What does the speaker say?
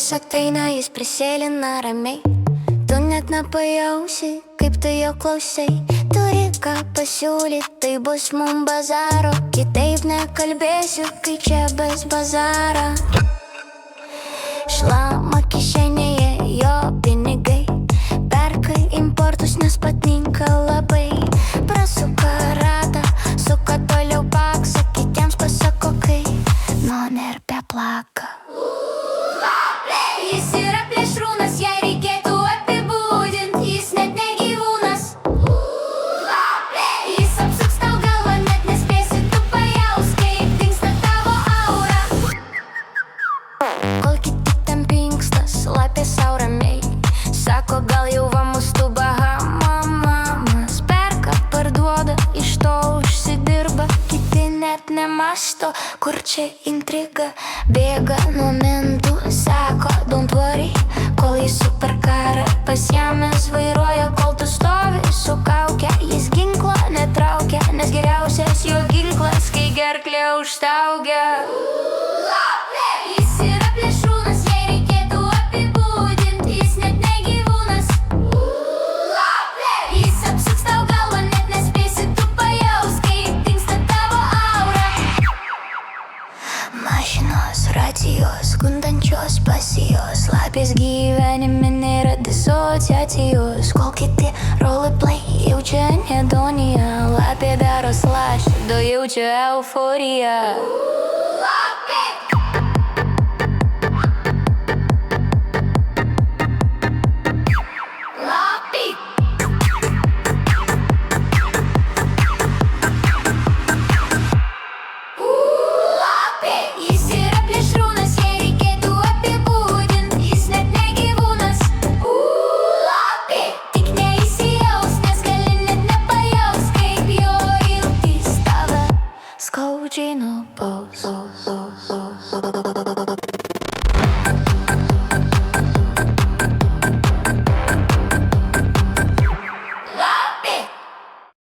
jis ateina, jis prisėlina ramiai. Tu net nepajausi, kaip tu jo klausai. Turi ką pasiūlyt, tai bus mum bazaro. Kitaip nekalbėsiu, kai čia bus bazara. Šlama kišenėje jo pinigai. Perka importus, nes patinka labai. Prasuka ratą, suka toliau paksą. Kitiems pasako, kai nunerpia plaką. Jis yra plėšrūnas, jei reikėtų apibūdint. Jis net ne gyvūnas. Jis apsuks tau galvą, net nespėsi tu pajaust, kaip dingsta tavo aura. Kol kiti ten pinkstas, lapė sau ramiai. Sako, gal jau va mus tu Bahama mamas. Perka, parduoda, iš to užsidirba. Kiti net nemasto, kur čia intriga. Bėga nuo mentų, sako, don't worry. Kol jis superkarą pasiėmęs vairuoja, kol tu stovi su kauke. Jis ginklo netraukia, nes geriausias jo ginklas, kai gerklė užstaugia. Jis yra plėšrūnas, jei reikėtų apibūdint. Jis net ne gyvūnas. Jis apsuks tau galvą, net nespėsi tu pajaust, kaip dingsta tavo aura. Mašinos, racijos, gundančios pasijos. Lapės gyvenime nėra disociacijos. Kol kiti roleplay jaučia hedoniją. Lapė daro slash, do jaučia euforiją. Lapė